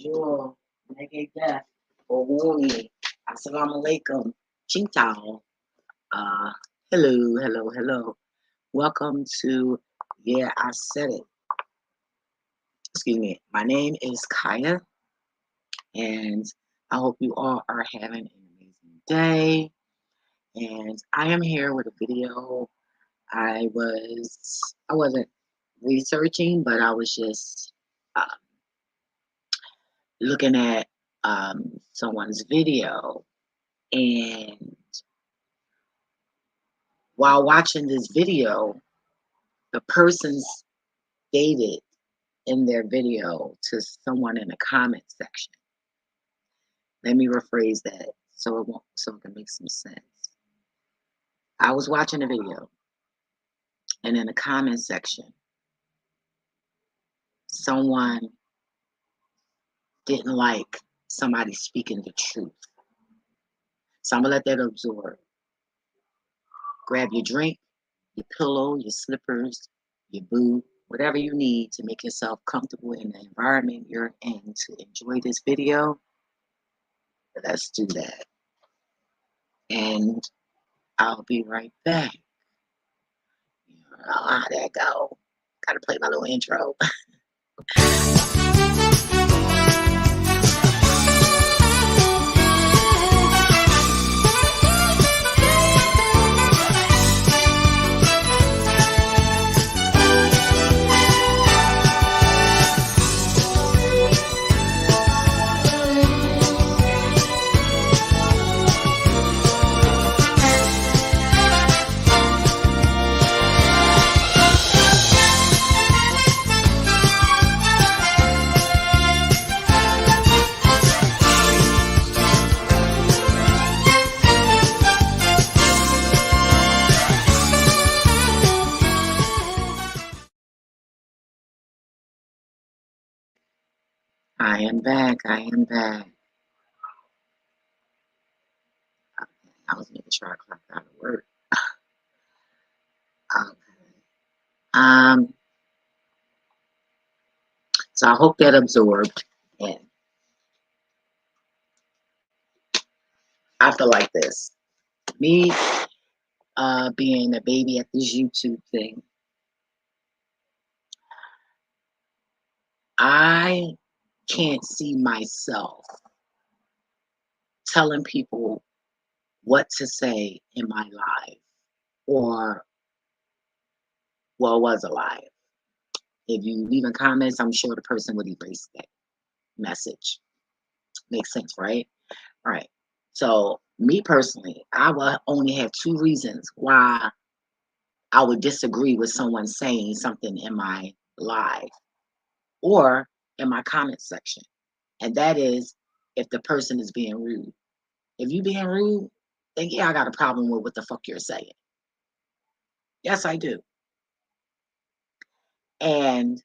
Bonjour, Negaida, Owoni, Assalamu alaikum, Chintao. Uh, hello. Welcome to Yeah, I Said It. Excuse me. My name is Kaya, and I hope you all are having an amazing day. And I am here with a video. I wasn't researching, but I was just uh, looking at someone's video, and while watching this video, the person stated in their video to someone in the comment section. Let me rephrase that so it can make some sense. I was watching a video, and in the comment section, someone didn't like somebody speaking the truth. So I'm gonna let that absorb. Grab your drink, your pillow, your slippers, your boot, whatever you need to make yourself comfortable in the environment you're in to enjoy this video. Let's do that. And I'll be right back. You know how that go. Gotta play my little intro. I am back. I was making sure I clocked out of work. Okay. So I hope that absorbed. And I feel like this. Me being a baby at this YouTube thing, I can't see myself telling people what to say in my life, or was alive. If you leave in comments, I'm sure the person would erase that message. Makes sense, right? All right. So me personally, I will only have two reasons why I would disagree with someone saying something in my live or in my comment section. And that is if the person is being rude. If you being rude, then yeah, I got a problem with what the fuck you're saying. Yes, I do. And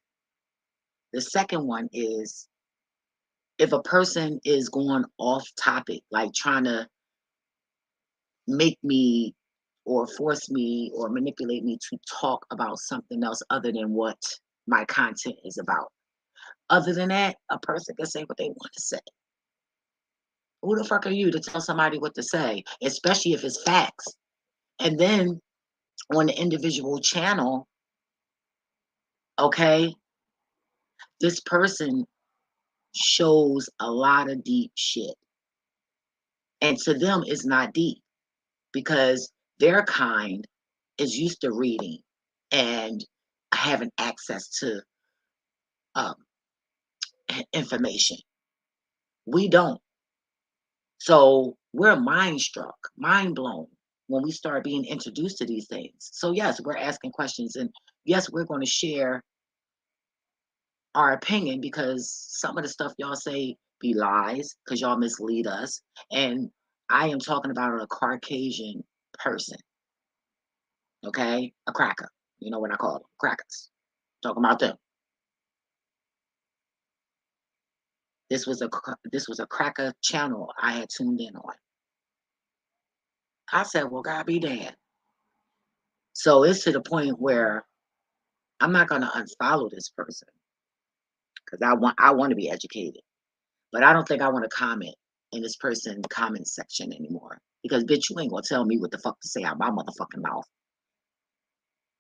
the second one is if a person is going off topic, like trying to make me or force me or manipulate me to talk about something else other than what my content is about. Other than that, a person can say what they want to say. Who the fuck are you to tell somebody what to say, especially if it's facts? And then on the individual channel, okay, this person shows a lot of deep shit. And to them, it's not deep because their kind is used to reading and having access to um, information. We don't. So we're mind struck, mind blown when we start being introduced to these things. So yes, we're asking questions, and yes, we're going to share our opinion because some of the stuff y'all say be lies because y'all mislead us. And I am talking about a Caucasian person, okay? A cracker. You know what I call them? Crackers. Talking about them. This was a cracker channel I had tuned in on. I said, well, God be damned. So it's to the point where I'm not gonna unfollow this person because I want to be educated. But I don't think I want to comment in this person comment section anymore because bitch, you ain't gonna tell me what the fuck to say out my motherfucking mouth.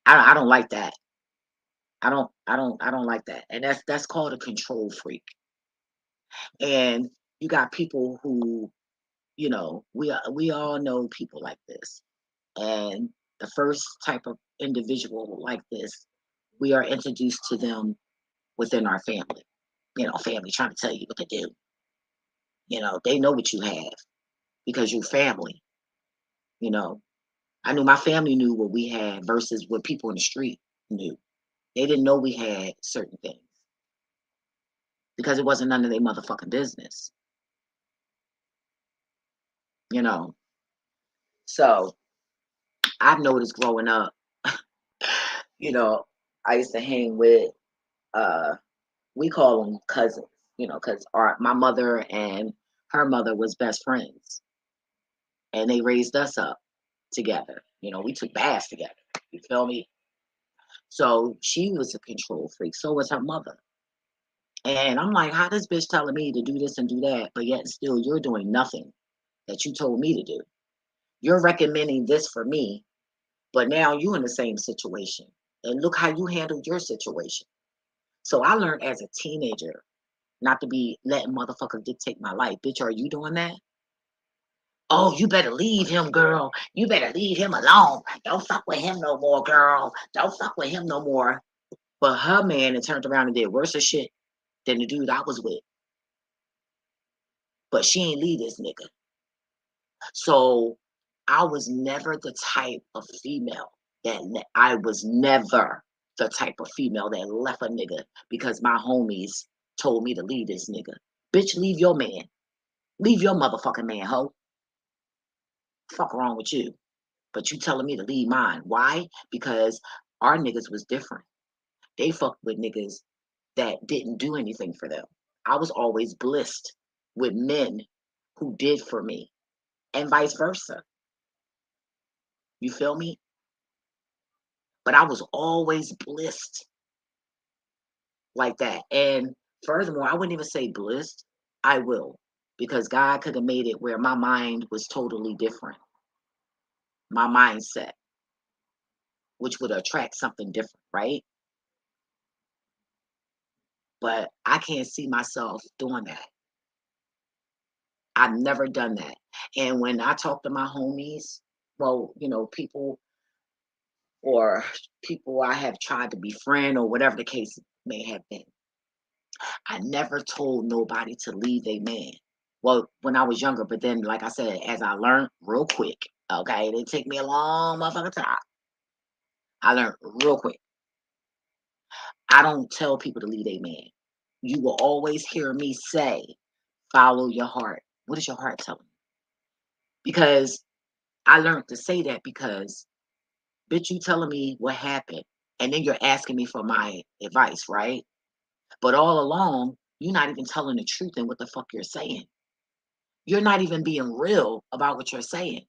I don't like that. I don't like that. And that's called a control freak. And you got people who, we all know people like this. And the first type of individual like this, we are introduced to them within our family. Family trying to tell you what to do. They know what you have because you're family. You know, I knew my family knew what we had versus what people in the street knew. They didn't know we had certain things because it wasn't none of their motherfucking business. You know, so I've noticed growing up. You know, I used to hang with we call them cousins. Because my mother and her mother was best friends, and they raised us up together. We took baths together. You feel me? So she was a control freak. So was her mother. And I'm like, how this bitch telling me to do this and do that, but yet still you're doing nothing that you told me to do. You're recommending this for me, but now you in the same situation. And look how you handled your situation. So I learned as a teenager not to be letting motherfuckers dictate my life. Bitch, are you doing that? Oh, you better leave him, girl. You better leave him alone. Don't fuck with him no more, girl. Don't fuck with him no more. But her man had turned around and did worse shit than the dude I was with. But she ain't leave this nigga. So I was never the type of female I was never the type of female that left a nigga because my homies told me to leave this nigga. Bitch, leave your man. Leave your motherfucking man, hoe. Fuck wrong with you. But you telling me to leave mine. Why? Because our niggas was different. They fucked with niggas that didn't do anything for them. I was always blessed with men who did for me and vice versa. You feel me? But I was always blessed like that. And furthermore, I wouldn't even say blessed. I will. Because God could have made it where my mind was totally different. My mindset, which would attract something different, right? But I can't see myself doing that. I've never done that. And when I talk to my homies, well, or people I have tried to befriend or whatever the case may have been, I never told nobody to leave a man. Well, when I was younger, but then, like I said, as I learned real quick, okay, it didn't take me a long motherfucking time. I learned real quick. I don't tell people to leave a man. You will always hear me say, follow your heart. What is your heart telling you? Because I learned to say that because, bitch, you telling me what happened, and then you're asking me for my advice, right? But all along, you're not even telling the truth in what the fuck you're saying. You're not even being real about what you're saying.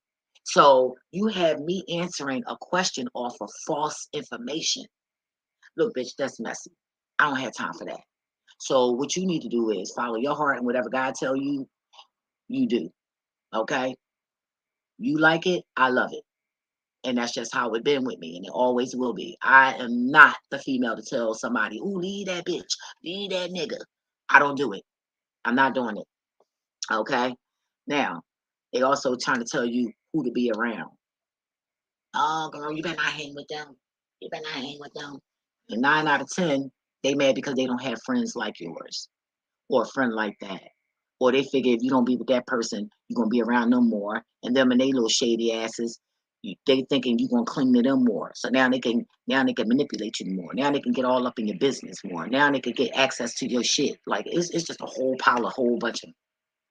So you have me answering a question off of false information. Look, bitch, that's messy. I don't have time for that. So what you need to do is follow your heart and whatever God tell you, you do. Okay? You like it, I love it. And that's just how it been with me, and it always will be. I am not the female to tell somebody, "Ooh, leave that bitch, leave that nigga." I don't do it. I'm not doing it. Okay. Now, they also trying to tell you who to be around. Oh, girl, you better not hang with them. You better not hang with them. And 9 out of 10, they mad because they don't have friends like yours or a friend like that. Or they figure if you don't be with that person, you're gonna be around them more. And them and they little shady asses, they thinking you're gonna cling to them more. So now they can manipulate you more. Now they can get all up in your business more. Now they can get access to your shit. Like it's just a whole bunch of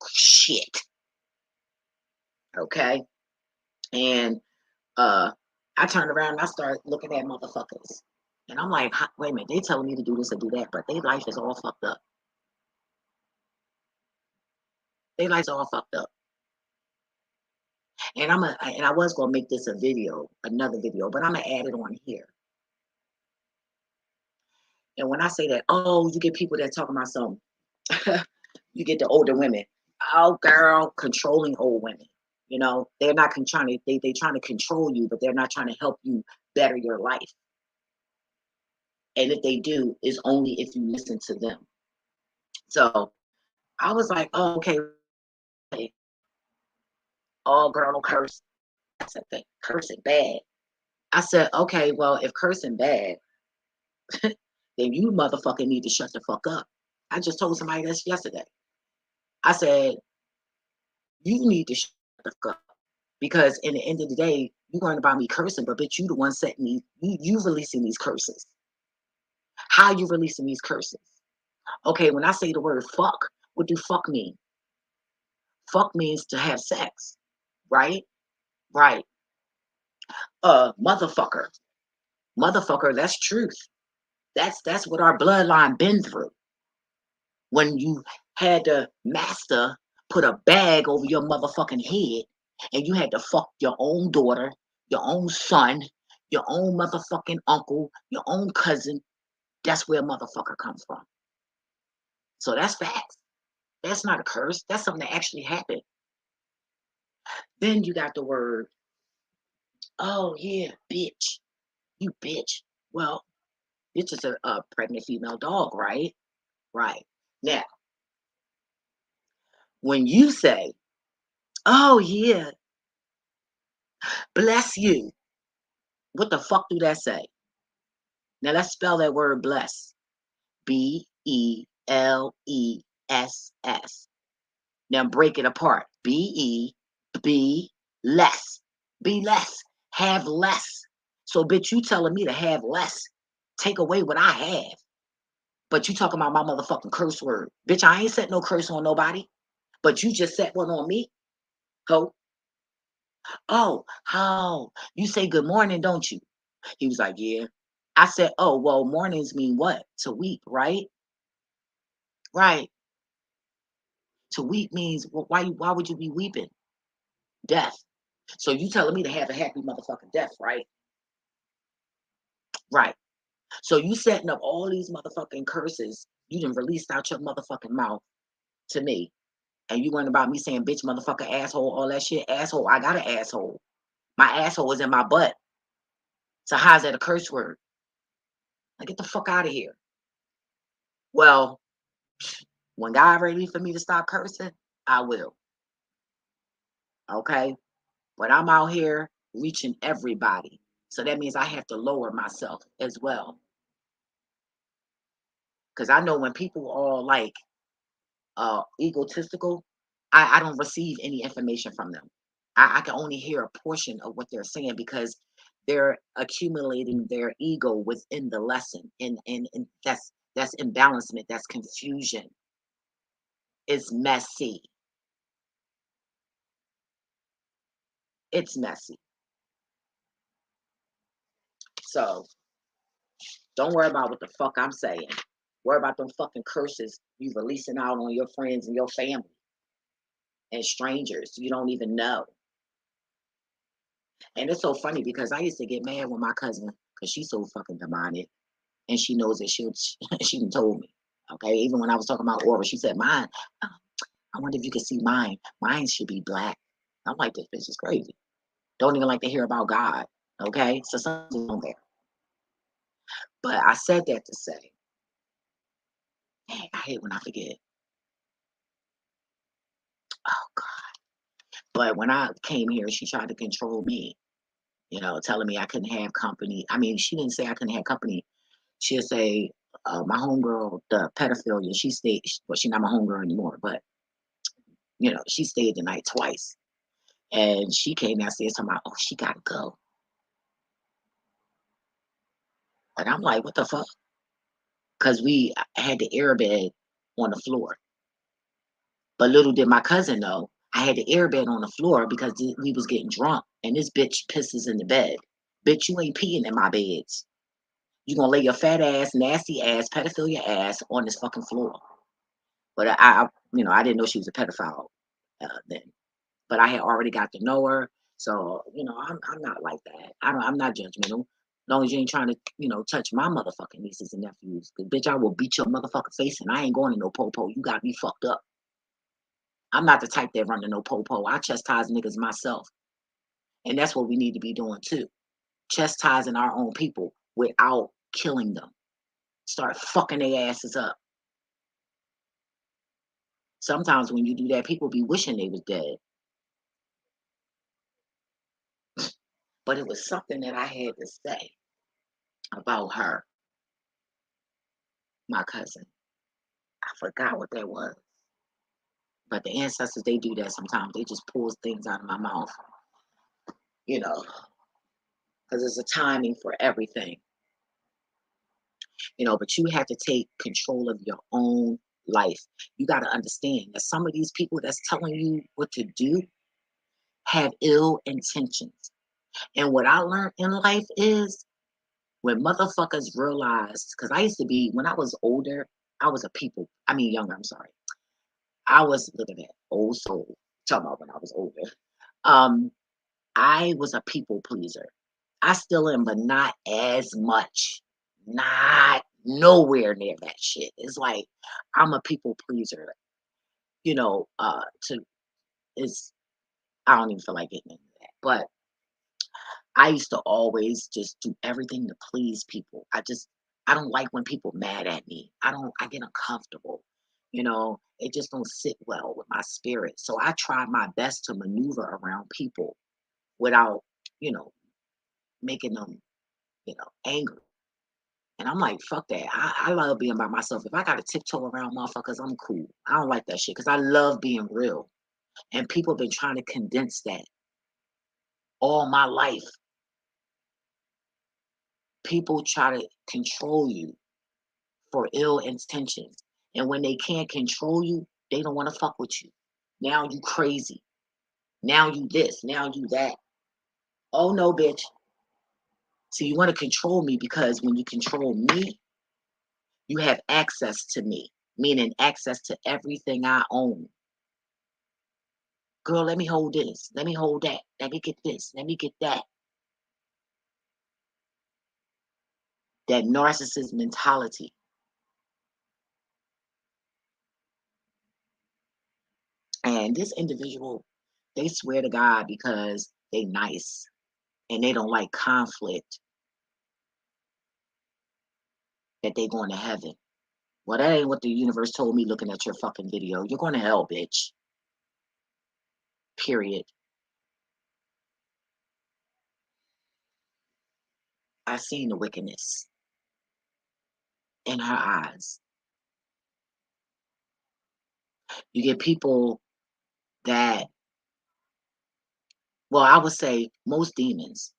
shit. Okay. And I turned around and I started looking at motherfuckers. And I'm like, wait a minute, they telling me to do this and do that, but their life is all fucked up. Their life's all fucked up. And I was gonna make this a video, another video, but I'm gonna add it on here. And when I say that, oh, you get people that talk about some You get the older women. Oh, girl, controlling old women. You know, they're not trying to they trying to control you, but they're not trying to help you better your life. And if they do, it's only if you listen to them. So I was like, oh, okay, oh girl, don't curse. I said, cursing bad. I said, okay, well, if cursing bad, then you motherfucking need to shut the fuck up. I just told somebody this yesterday. I said, you need to shut the fuck up. Because in the end of the day, you learn about me cursing, but bitch, you the one setting me, you releasing these curses. How you releasing these curses? Okay, when I say the word fuck, what do fuck mean? Fuck means to have sex, right? Right. Motherfucker. Motherfucker, that's truth. That's what our bloodline been through. When you had the master put a bag over your motherfucking head and you had to fuck your own daughter, your own son, your own motherfucking uncle, your own cousin. That's where motherfucker comes from. So that's facts. That's not a curse. That's something that actually happened. Then you got the word, oh yeah, bitch. You bitch. Well, bitch is a pregnant female dog, right? Right. Now, when you say, oh yeah, bless you, what the fuck do that say? Now let's spell that word bless. Beless. Now break it apart. Be less. Be less. Have less. So bitch, you telling me to have less. Take away what I have. But you talking about my motherfucking curse word. Bitch, I ain't set no curse on nobody. But you just set one on me. Ho. Oh, how? You say good morning, don't you? He was like, yeah. I said, oh, well, mornings mean what? To weep, right? Right. To weep means, well, why would you be weeping? Death. So you telling me to have a happy motherfucking death, right? Right. So you setting up all these motherfucking curses you done released out your motherfucking mouth to me. And you worrying about me saying bitch, motherfucker, asshole, all that shit. Asshole, I got an asshole. My asshole is in my butt. So how's that a curse word? Like, get the fuck out of here. Well, when God ready for me to stop cursing, I will. Okay? But I'm out here reaching everybody. So that means I have to lower myself as well. Because I know when people are like egotistical, I don't receive any information from them. I can only hear a portion of what they're saying because they're accumulating their ego within the lesson. And that's imbalancement, that's confusion. It's messy. It's messy. So don't worry about what the fuck I'm saying. Worry about them fucking curses you releasing out on your friends and your family and strangers you don't even know. And it's so funny because I used to get mad with my cousin because she's so fucking demonic and she knows that she done told me. Okay, even when I was talking about aura, she said mine. "Oh, I wonder if you can see mine. Mine should be black." I'm like, this bitch is crazy. Don't even like to hear about God. Okay, so something's on there. But I said that to say, dang, I hate when I forget. Oh God. But when I came here, she tried to control me. You know, telling me I couldn't have company. I mean, she didn't say I couldn't have company. She'll say, my homegirl, the pedophilia, she stayed, well, she's not my homegirl anymore, but, you know, she stayed the night twice. And she came downstairs talking about, oh, she got to go. And I'm like, what the fuck? Because we had the airbed on the floor. But little did my cousin know, I had the airbed on the floor because we was getting drunk. And this bitch pisses in the bed. Bitch, you ain't peeing in my beds. You gonna lay your fat ass, nasty ass, pedophilia ass on this fucking floor. But you know, I didn't know she was a pedophile then. But I had already got to know her, so you know, I'm not like that. I'm not judgmental. Long as you ain't trying to, touch my motherfucking nieces and nephews. Cause bitch, I will beat your motherfucking face and I ain't going to no po-po. You got me fucked up. I'm not the type that run to no po-po. I chastise niggas myself. And that's what we need to be doing too. Chastising our own people without killing them. Start fucking their asses up. Sometimes when you do that, people be wishing they was dead. But it was something that I had to say about her, my cousin. I forgot what that was. But the ancestors, they do that sometimes. They just pull things out of my mouth, you know, because there's a timing for everything, but you have to take control of your own life. You got to understand that some of these people that's telling you what to do have ill intentions. And what I learned in life is when motherfuckers realized, because I used to be, when I was older, I was younger, I'm sorry. I was, look at that, old soul. Talking about when I was older. I was a people pleaser. I still am, but not as much. Not nowhere near that shit. It's like I'm a people pleaser. To is I don't even feel like getting into that. But I used to always just do everything to please people. I don't like when people mad at me. I get uncomfortable. It just don't sit well with my spirit. So I try my best to maneuver around people without, you know, making them, angry. And I'm like, fuck that. I love being by myself. If I gotta tiptoe around motherfuckers, I'm cool. I don't like that shit because I love being real. And people have been trying to condense that all my life. People try to control you for ill intentions. And when they can't control you, they don't want to fuck with you. Now you crazy. Now you this. Now you that. Oh no, bitch. So you want to control me because when you control me, you have access to me, meaning access to everything I own. Girl, let me hold this. Let me hold that. Let me get this. Let me get that. That narcissist mentality. And this individual, they swear to God because they nice and they don't like conflict that they going to heaven. Well, that ain't what the universe told me looking at your fucking video. You're going to hell, bitch. Period. I seen the wickedness in her eyes. You get people that, well, I would say most demons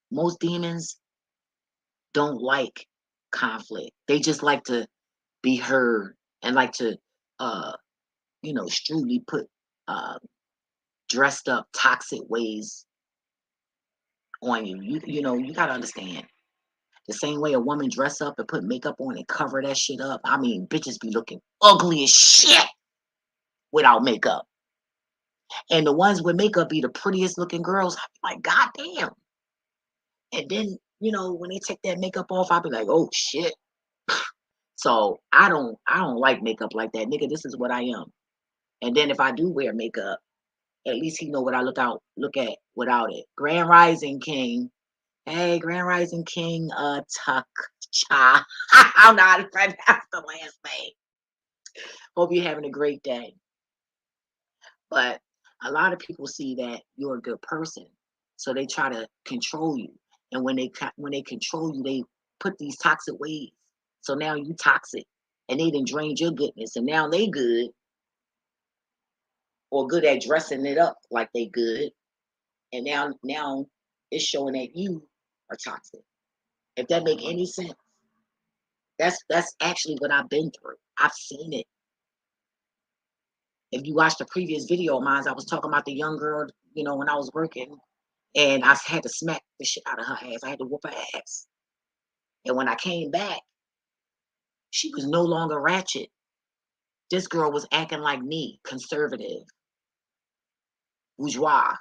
don't like conflict. They just like to be heard and like to, uh, strictly put uh, dressed up toxic ways on you. You gotta understand. The same way a woman dress up and put makeup on and cover that shit up. I mean, bitches be looking ugly as shit without makeup. And the ones with makeup be the prettiest looking girls. I be like, God damn. And then, when they take that makeup off, I be like, oh shit. So I don't like makeup like that. Nigga, this is what I am. And then if I do wear makeup, at least he know what I look at without it. Grand Rising King. Hey, Grand Rising King, Tuck Cha. I don't know how to pronounce the last name. Hope you're having a great day. But a lot of people see that you're a good person, so they try to control you. And when they control you, they put these toxic ways. So now you toxic, and they done drained your goodness, and now they good or good at dressing it up like they good, and now it's showing that you are toxic. If that make any sense, that's actually what I've been through. I've seen it. If you watched the previous video of mine, I was talking about the young girl, when I was working, and I had to smack the shit out of her ass. I had to whoop her ass. And when I came back, she was no longer ratchet. This girl was acting like me, conservative, bourgeois,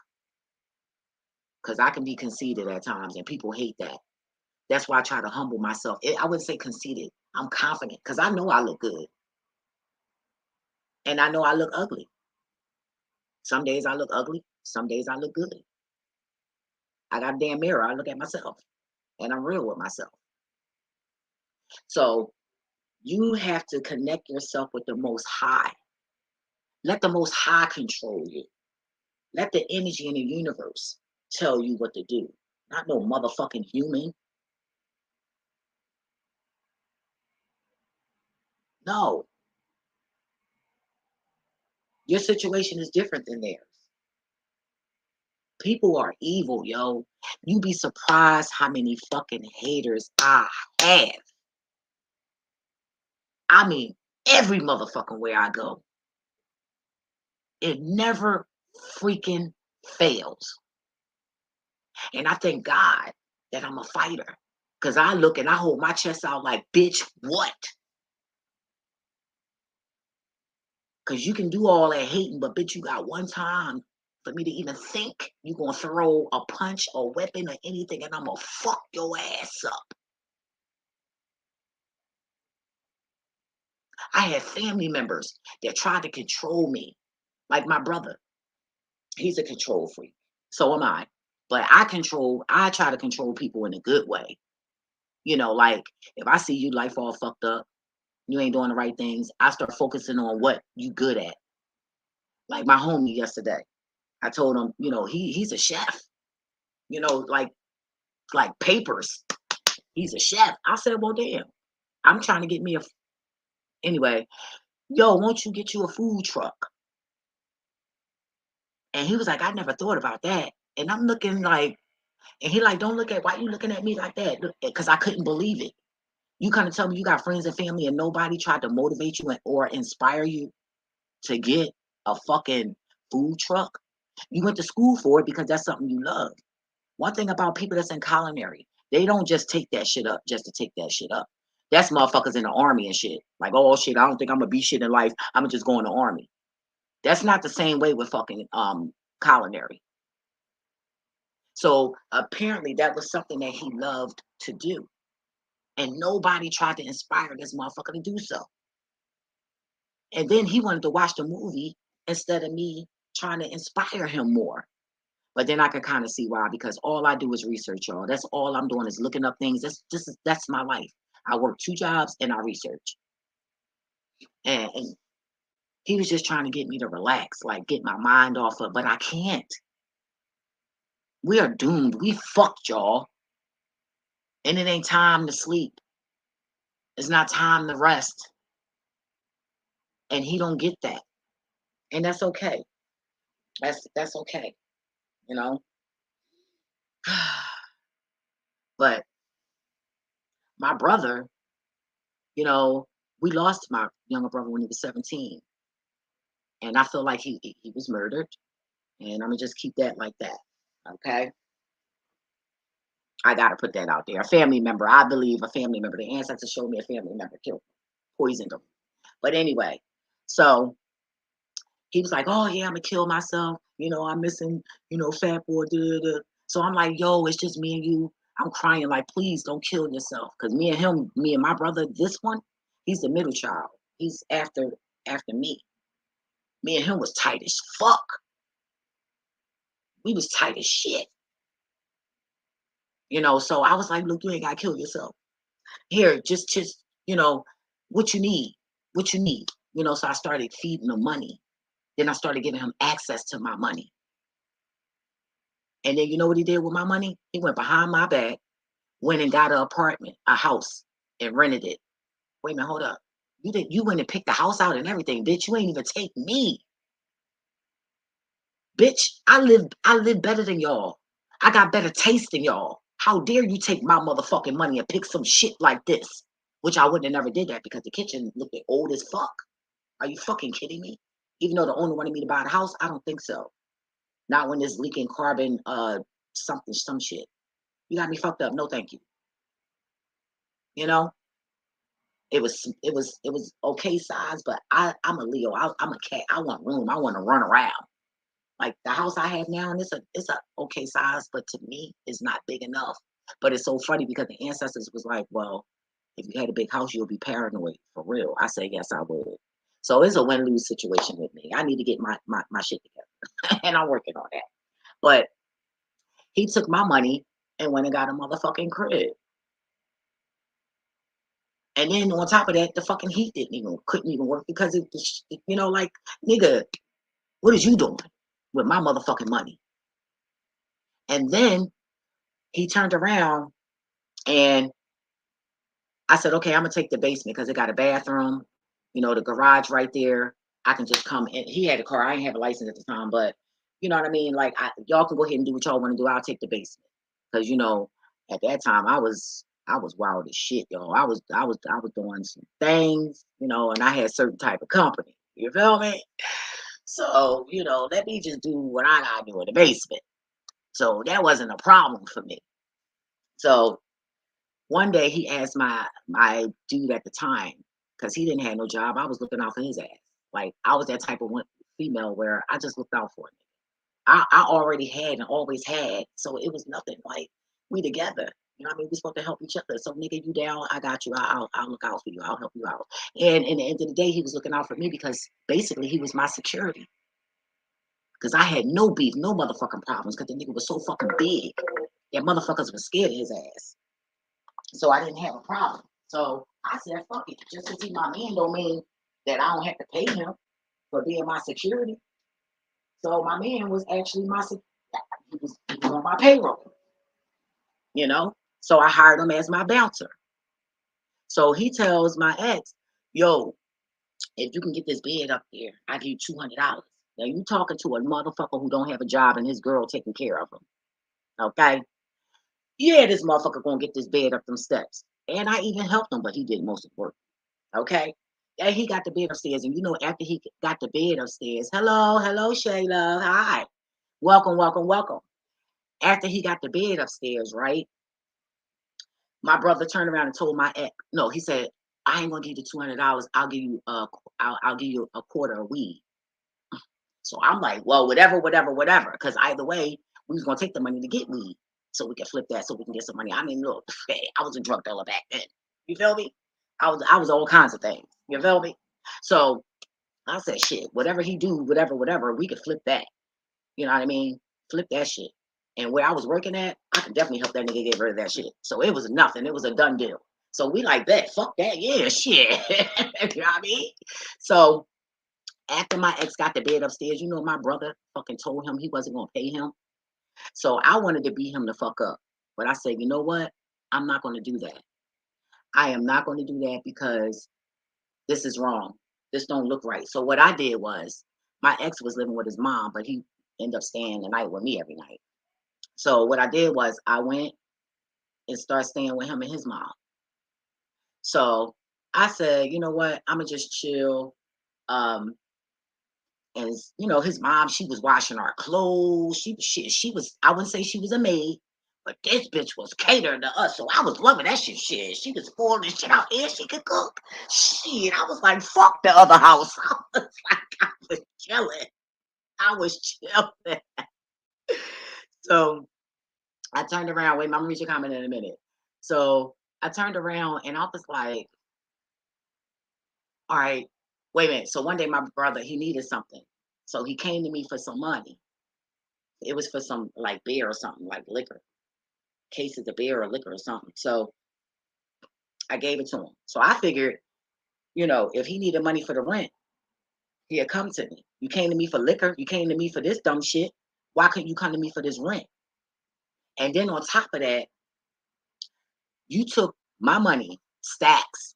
because I can be conceited at times, and people hate that. That's why I try to humble myself. I wouldn't say conceited. I'm confident because I know I look good and I know I look ugly. Some days I look ugly. Some days I look good. I got a damn mirror. I look at myself and I'm real with myself. So you have to connect yourself with the Most High. Let the Most High control you. Let the energy in the universe tell you what to do. Not no motherfucking human. No, your situation is different than theirs. People are evil, yo. You be surprised how many fucking haters I have. I mean, every motherfucking where I go. It never freaking fails. And I thank God that I'm a fighter. Cause I look and I hold my chest out like, bitch, what? Cause you can do all that hating, but bitch, you got one time for me to even think you gonna throw a punch or weapon or anything, and I'm gonna fuck your ass up. I had family members that tried to control me, like my brother. He's a control freak. So am I. But I try to control people in a good way. Like if I see you life all fucked up, you ain't doing the right things, I start focusing on what you good at. Like my homie yesterday. I told him, he's a chef, like papers. He's a chef. I said, well, damn, I'm trying to get me anyway. Yo, won't you get you a food truck? And he was like, I never thought about that. And I'm looking like, and he like, don't look at, why you looking at me like that? Because I couldn't believe it. You kind of tell me you got friends and family and nobody tried to motivate you or inspire you to get a fucking food truck. You went to school for it because that's something you love. One thing about people that's in culinary, they don't just take that shit up just to take that shit up. That's motherfuckers in the army and shit. Like, oh shit, I don't think I'm gonna be shit in life. I'm gonna just go in the army. That's not the same way with fucking culinary. So apparently that was something that he loved to do. And nobody tried to inspire this motherfucker to do so. And then he wanted to watch the movie instead of me trying to inspire him more. But then I could kind of see why, because all I do is research, y'all. That's all I'm doing is looking up things. That's my life. I work 2 jobs and I research. And he was just trying to get me to relax, like get my mind off of, but I can't. We are doomed. We fucked, y'all. And it ain't time to sleep. It's not time to rest. And he don't get that. And that's okay. That's okay, you know. But my brother, we lost my younger brother when he was 17. And I feel like he was murdered. And I'm gonna just keep that like that. Okay. I gotta put that out there. A family member, I believe a family member. The ancestors showed me a family member killed, poisoned him. But anyway, so he was like, "Oh yeah, I'm gonna kill myself. I'm missing, fat boy." Da, da, da. So I'm like, "Yo, it's just me and you." I'm crying like, "Please don't kill yourself," because me and my brother, this one, he's the middle child. He's after me. Me and him was tight as fuck. We was tight as shit. So I was like, "Look, you ain't gotta kill yourself. Here, just what you need, what you need." So I started feeding him money. Then I started giving him access to my money. And then you know what he did with my money? He went behind my back, went and got an apartment, a house, and rented it. Wait a minute, hold up. You went and picked the house out and everything, bitch. You ain't even take me. Bitch, I live better than y'all. I got better taste than y'all. How dare you take my motherfucking money and pick some shit like this? Which I wouldn't have never did that because the kitchen looked old as fuck. Are you fucking kidding me? Even though the owner wanted me to buy the house, I don't think so. Not when it's leaking carbon, some shit. You got me fucked up. No, thank you. You know, it was okay size, but I'm a Leo. I'm a cat. I want room. I want to run around. Like the house I have now, and it's a okay size, but to me, it's not big enough. But it's so funny because the ancestors was like, well, if you had a big house, you'll be paranoid for real. I say, yes, I would. So it's a win-lose situation with me. I need to get my shit together. And I'm working on that. But he took my money and went and got a motherfucking crib. And then on top of that, the fucking heat couldn't even work because it was, like, nigga, what is you doing with my motherfucking money? And then he turned around and I said, okay, I'm gonna take the basement because it got a bathroom, the garage right there. I can just come in. He had a car. I didn't have a license at the time, but you know what I mean? Like, y'all can go ahead and do what y'all want to do. I'll take the basement. Because, at that time I was wild as shit, yo. I was doing some things, and I had certain type of company. You feel me? So, let me just do what I gotta do in the basement. So that wasn't a problem for me. So one day he asked my dude at the time, because he didn't have no job. I was looking out for his ass. Like, I was that type of female where I just looked out for him. I already had and always had, so it was nothing like we together. You know what I mean? We supposed to help each other. So nigga, you down? I got you. I'll look out for you. I'll help you out. And in the end of the day, he was looking out for me because basically he was my security. Because I had no beef, no motherfucking problems. Because the nigga was so fucking big that motherfuckers was scared of his ass. So I didn't have a problem. So I said, fuck it. Just because he's my man don't mean that I don't have to pay him for being my security. So my man was actually he was on my payroll, So I hired him as my bouncer. So he tells my ex, yo, if you can get this bed up there, I give you $200. Now you talking to a motherfucker who don't have a job and his girl taking care of him. Okay? Yeah, this motherfucker gonna get this bed up them steps. And I even helped him, but he did most of the work. Okay? And he got the bed upstairs. And after he got the bed upstairs, hello, Shayla. Hi. Welcome, welcome, welcome. After he got the bed upstairs, right? My brother turned around and told my ex, no, he said, I ain't gonna give you $200. I'll give you a quarter of weed. So I'm like, well, whatever. Because either way, we was gonna take the money to get weed, so we can flip that, so we can get some money. I mean, look, I was a drug dealer back then. You feel me? I was all kinds of things. You feel me? So I said, shit, whatever he do, whatever, we could flip that. You know what I mean? Flip that shit. And where I was working at, I could definitely help that nigga get rid of that shit. So it was nothing. It was a done deal. So we like that. Fuck that. Yeah, shit. You know what I mean? So after my ex got the bed upstairs, my brother fucking told him he wasn't gonna pay him. So I wanted to beat him the fuck up. But I said, you know what? I'm not gonna do that. I am not gonna do that because this is wrong. This don't look right. So what I did was my ex was living with his mom, but he ended up staying the night with me every night. So what I did was I went and started staying with him and his mom. So I said, you know what? I'm gonna just chill. Um, and his mom, she was washing our clothes. She was. I wouldn't say she was a maid, but this bitch was catering to us. So I was loving that shit. Shit, she could spoil this shit out there. She could cook. Shit, I was like, fuck the other house. I was chilling. I was chilling. So I turned around. Wait, I'm gonna read your comment in a minute. So I turned around and I was like, all right, wait a minute. So one day my brother, he needed something. So he came to me for some money. It was for some like beer or something, like liquor, cases of beer or liquor or something. So I gave it to him. So I figured, if he needed money for the rent, he'd come to me. You came to me for liquor. You came to me for this dumb shit. Why couldn't you come to me for this rent? And then on top of that, you took my money, stacks,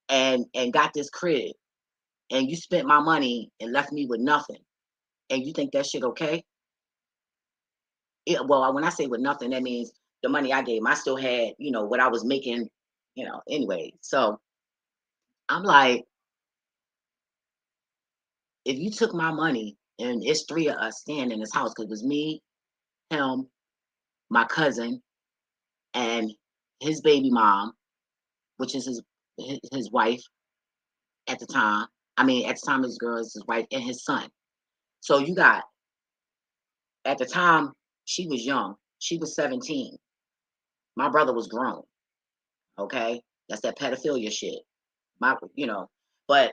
and got this crib, and you spent my money and left me with nothing. And you think that shit okay? Well, when I say with nothing, that means the money I gave him, I still had, what I was making, anyway. So I'm like, if you took my money and it's three of us staying in this house, because it was me, him, my cousin, and his baby mom, which is his wife at the time. I mean, at the time, his girl is his wife and his son. So you got, at the time, she was young. She was 17. My brother was grown. Okay, that's that pedophilia shit. But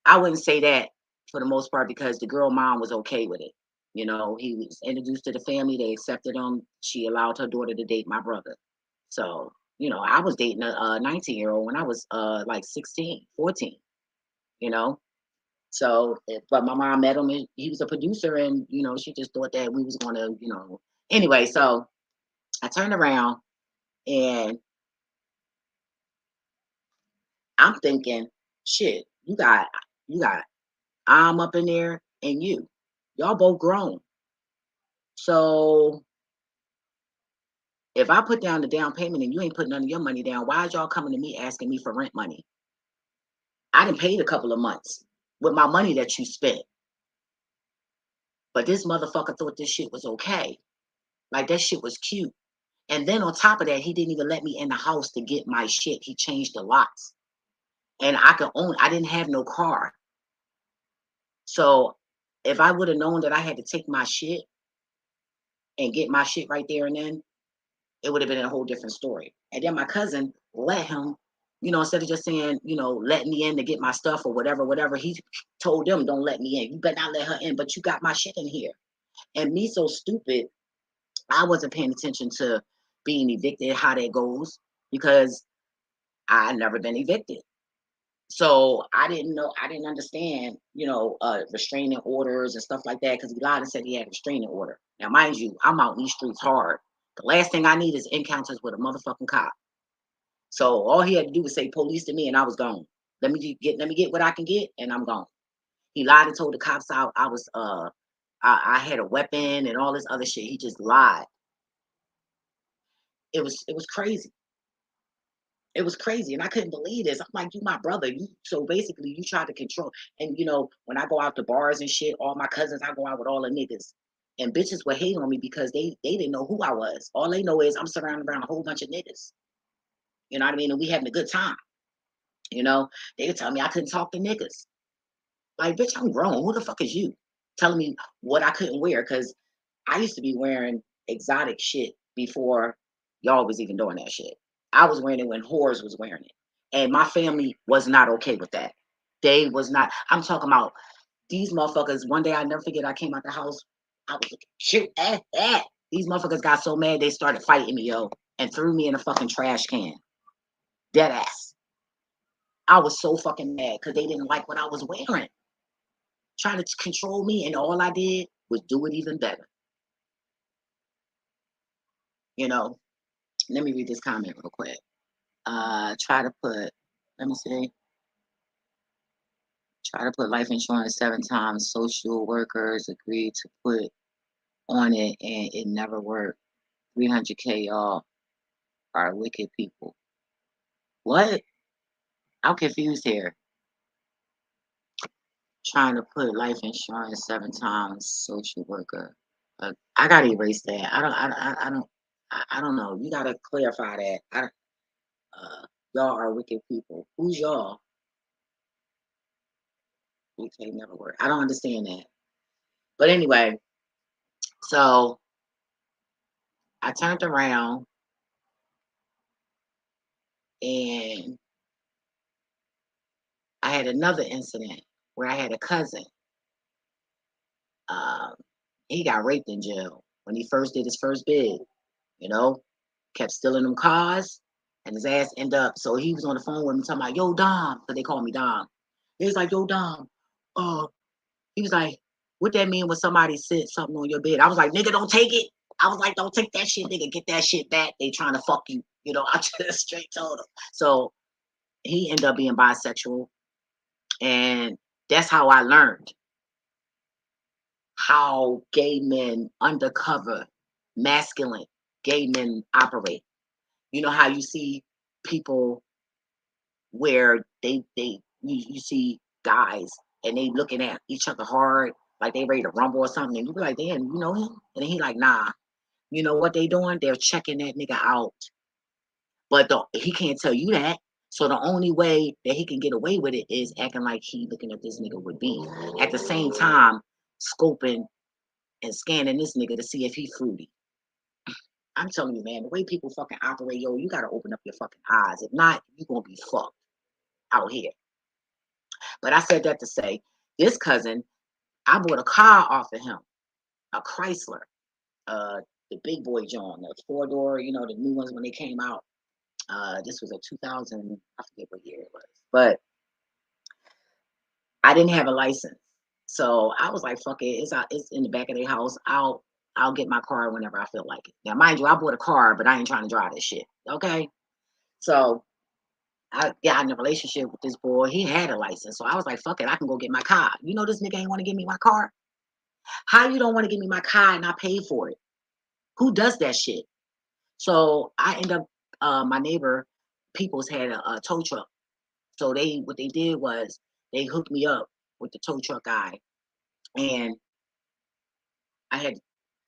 I wouldn't say that for the most part because the girl mom was okay with it. He was introduced to the family. They accepted him. She allowed her daughter to date my brother. So, I was dating a 19-year-old when I was like 16, 14, you know. So, but my mom met him and he was a producer and, she just thought that we was going to, anyway. So I turned around and I'm thinking, shit, you got I'm up in there and y'all both grown. So if I put down the down payment and you ain't putting none of your money down, why is y'all coming to me asking me for rent money? I done paid a couple of months with my money that you spent. But this motherfucker thought this shit was okay. Like that shit was cute. And then on top of that, he didn't even let me in the house to get my shit. He changed the locks. And I didn't have no car. So if I would have known that I had to take my shit and get my shit right there and then, it would have been a whole different story. And then my cousin let him, instead of just saying, let me in to get my stuff or whatever, he told them, don't let me in. You better not let her in, but you got my shit in here. And me so stupid, I wasn't paying attention to being evicted, how that goes, because I never been evicted. So I didn't know, I didn't understand, restraining orders and stuff like that because he lied and said he had a restraining order. Now, mind you, I'm out in these streets hard. The last thing I need is encounters with a motherfucking cop. So all he had to do was say police to me and I was gone. Let me get what I can get and I'm gone. He lied and told the cops I had a weapon and all this other shit. He just lied. It was crazy. It was crazy, and I couldn't believe this. I'm like, you my brother. So basically you try to control. And when I go out to bars and shit, all my cousins, I go out with all the niggas. And bitches would hate on me because they didn't know who I was. All they know is I'm surrounded around a whole bunch of niggas. You know what I mean? And we having a good time. They would tell me I couldn't talk to niggas. Like, bitch, I'm grown. Who the fuck is you? Telling me what I couldn't wear. Cause I used to be wearing exotic shit before y'all was even doing that shit. I was wearing it when whores was wearing it. And my family was not okay with that. They was not. I'm talking about these motherfuckers. One day I never forget, I came out the house. I was like, shoot, These motherfuckers got so mad they started fighting me, yo, and threw me in a fucking trash can. Dead ass. I was so fucking mad because they didn't like what I was wearing. Trying to control me, and all I did was do it even better. You know, Let me read this comment real quick. Try to put, let me see, try to put life insurance 7 times. Social workers agreed to put on it and it never worked. 300K, y'all are wicked people. What? I'm confused here. Trying to put life insurance 7 times. Social worker. I gotta erase that. I don't know. You gotta clarify that. Y'all are wicked people. Who's y'all? Okay, never work. I don't understand that. But anyway, so I turned around and I had another incident where I had a cousin. Um, he got raped in jail when he first did his first bid, you know, kept stealing them cars and his ass ended up. So he was on the phone with me talking about, yo, Dom, because they call me Dom. He was like, yo, Dom, uh, he was like, what that mean when somebody said something on your bed? I was like, nigga, don't take it. I was like, don't take that shit, nigga. Get that shit back. They trying to fuck you. I just straight told him. So he ended up being bisexual. And that's how I learned how gay men, undercover, masculine gay men operate. You know how you see people where you see guys and they looking at each other hard, like they ready to rumble or something, and you be like, damn, you know him? And then he like, nah. You know what they doing? They're checking that nigga out. But he can't tell you that. So the only way that he can get away with it is acting like he looking at this nigga with beef. At the same time, scoping and scanning this nigga to see if he fruity. I'm telling you, man, the way people fucking operate, yo, you gotta open up your fucking eyes. If not, you're gonna be fucked out here. But I said that to say, this cousin, I bought a car off of him, a Chrysler, uh, the big boy John, the 4-door, you know, the new ones when they came out. This was a 2000, I forget what year it was, but I didn't have a license, so I was like, "Fuck it, it's out, it's in the back of their house. I'll get my car whenever I feel like it." Now, mind you, I bought a car, but I ain't trying to drive this shit. Okay, so I got in a relationship with this boy. He had a license, so I was like, "Fuck it, I can go get my car." You know, this nigga ain't want to give me my car. How you don't want to give me my car and I paid for it? Who does that shit? So I end up, my neighbor peoples had a tow truck. So they what they did was they hooked me up with the tow truck guy, and I had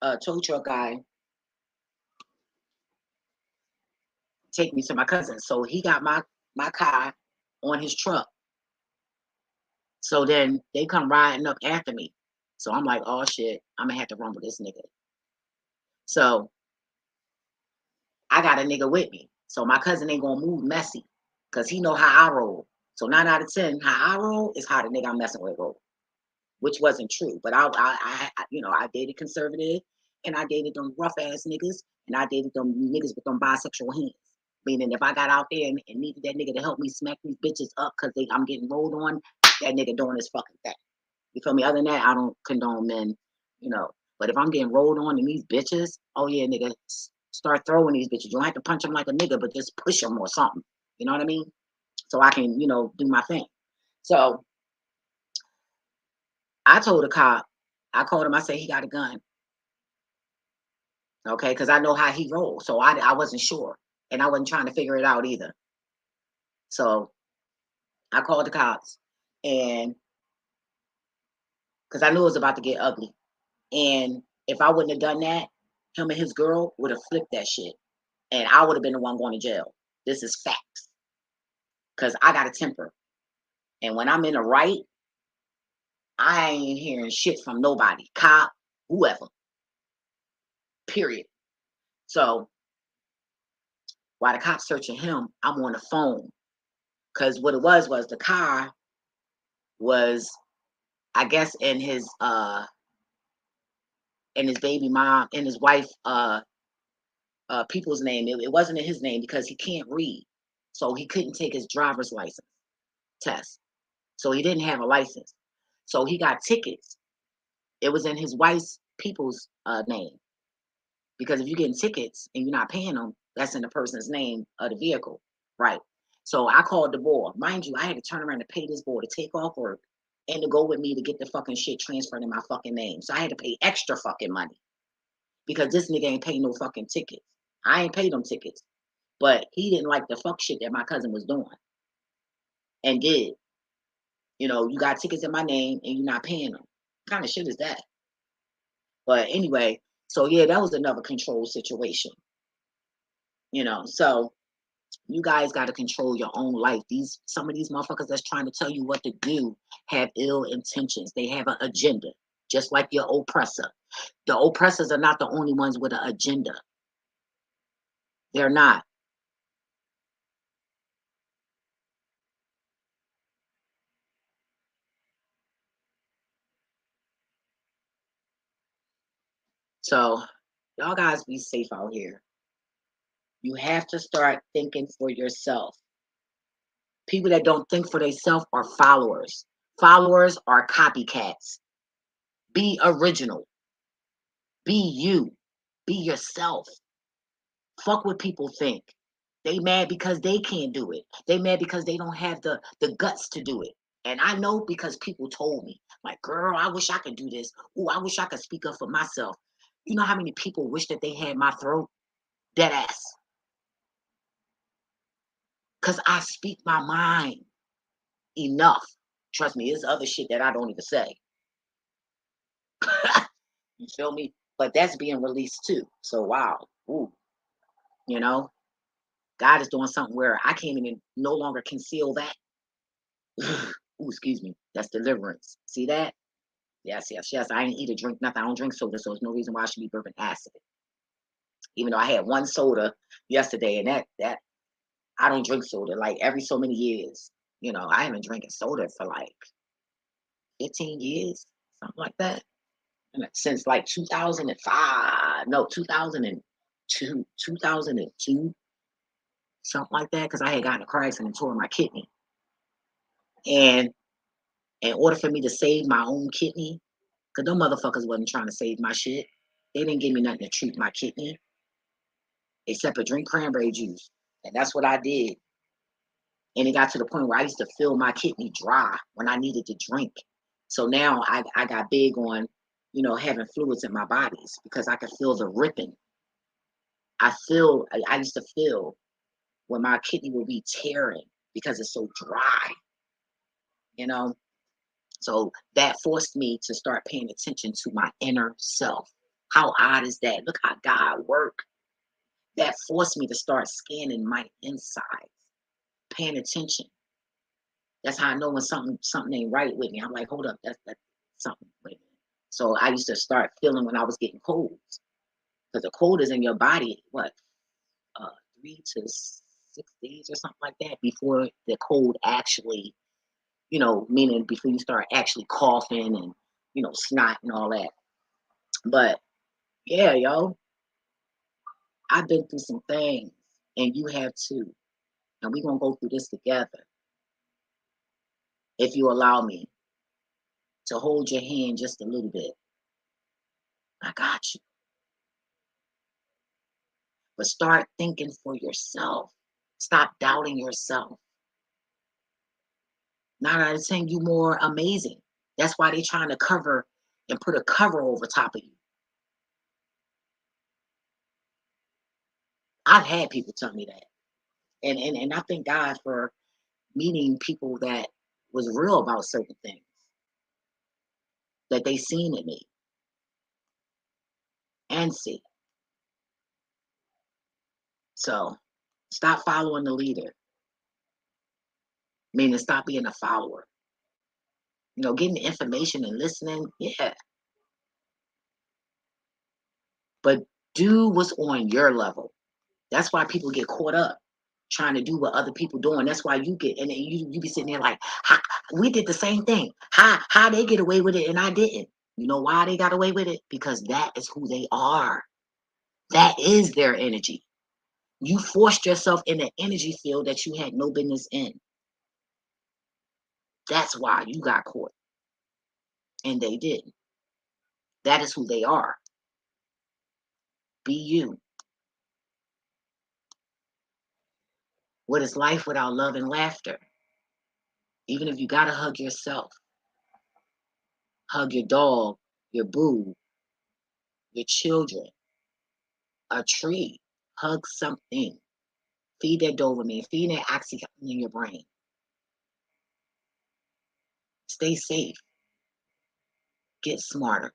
a tow truck guy take me to my cousin. So he got my car on his truck. So then they come riding up after me. So I'm like, oh shit, I'm gonna have to run with this nigga. So I got a nigga with me. So my cousin ain't gonna move messy, cause he know how I roll. So 9 out of 10, how I roll is how the nigga I'm messing with roll, which wasn't true. But you know, I dated conservative, and I dated them rough ass niggas, and I dated them niggas with them bisexual hands. Meaning, if I got out there and needed that nigga to help me smack these bitches up because I'm getting rolled on, that nigga doing his fucking thing. You feel me? Other than that, I don't condone men, you know. But if I'm getting rolled on and these bitches, oh yeah, nigga, start throwing these bitches. You don't have to punch them like a nigga, but just push them or something. You know what I mean? So I can, you know, do my thing. So I told the cop, I called him, I said he got a gun. Okay, because I know how he rolls. So I wasn't sure. And I wasn't trying to figure it out either. So I called the cops, and because I knew it was about to get ugly. And if I wouldn't have done that, him and his girl would have flipped that shit. And I would have been the one going to jail. This is facts. Because I got a temper. And when I'm in the right, I ain't hearing shit from nobody. Cop, whoever. Period. So while the cops searching him, I'm on the phone. Because what it was the car was, I guess, in his baby mom and his wife people's name. It wasn't in his name because he can't read. So he couldn't take his driver's license test. So he didn't have a license. So he got tickets. It was in his wife's people's name. Because if you're getting tickets and you're not paying them, that's in the person's name of the vehicle. Right. So I called the boy. Mind you, I had to turn around and pay this boy to take off work and to go with me to get the fucking shit transferred in my fucking name. So I had to pay extra fucking money because this nigga ain't paying no fucking tickets. I ain't paid them tickets. But he didn't like the fuck shit that my cousin was doing and did. You know, you got tickets in my name and you're not paying them. What kind of shit is that? But anyway, so yeah, that was another control situation. You know, so you guys got to control your own life. Some of these motherfuckers that's trying to tell you what to do have ill intentions. They have an agenda, just like your oppressor. The oppressors are not the only ones with an agenda. They're not. So y'all guys be safe out here. You have to start thinking for yourself. People that don't think for themselves are followers. Followers are copycats. Be original. Be you. Be yourself. Fuck what people think. They mad because they can't do it. They mad because they don't have the guts to do it. And I know because people told me, like, girl, I wish I could do this. Ooh, I wish I could speak up for myself. You know how many people wish that they had my throat? Dead ass. Because I speak my mind enough. Trust me, there's other shit that I don't even say. You feel me? But that's being released too. So wow. Ooh, you know, God is doing something where I can't even no longer conceal that. Ooh, excuse me. That's deliverance. See that? Yes, yes, yes. I ain't eat or drink nothing. I don't drink soda, so there's no reason why I should be burping acid. even though I had one soda yesterday, and that I don't drink soda like every so many years. I haven't drinking soda for like 15 years, something like that. And since like 2005, no, 2002, 2002, something like that, because I had gotten a car accident and tore my kidney. And in order for me to save my own kidney, because them motherfuckers wasn't trying to save my shit, they didn't give me nothing to treat my kidney except for drink cranberry juice. And that's what I did. And it got to the point where I used to feel my kidney dry when I needed to drink. So now I got big on, having fluids in my bodies because I could feel the ripping. I used to feel when my kidney would be tearing because it's so dry, you know? So that forced me to start paying attention to my inner self. How odd is that? Look how God worked. That forced me to start scanning my insides, paying attention. That's how I know when something ain't right with me. I'm like, hold up, that's something. Wait a minute. So I used to start feeling when I was getting colds, because the cold is in your body. What, 3 to 6 days or something like that before the cold actually, meaning before you start actually coughing and snot and all that. But yeah, yo, I've been through some things, and you have too, and we're gonna go through this together if you allow me to hold your hand just a little bit. I got you. But start thinking for yourself. Stop doubting yourself. 9 out of 10, you more amazing. That's why they're trying to cover and put a cover over top of you. I've had people tell me that. And I thank God for meeting people that was real about certain things that they seen in me and see. So stop following the leader, meaning stop being a follower. Getting the information and listening, yeah, but do what's on your level. That's why people get caught up trying to do what other people doing. That's why you get, and then you be sitting there like, we did the same thing. How they get away with it and I didn't? You know why they got away with it? Because that is who they are. That is their energy. You forced yourself in an energy field that you had no business in. That's why you got caught, and they didn't. That is who they are. Be you. What is life without love and laughter? Even if you gotta hug yourself, hug your dog, your boo, your children, a tree, hug something. Feed that dopamine, feed that oxytocin in your brain. Stay safe. Get smarter.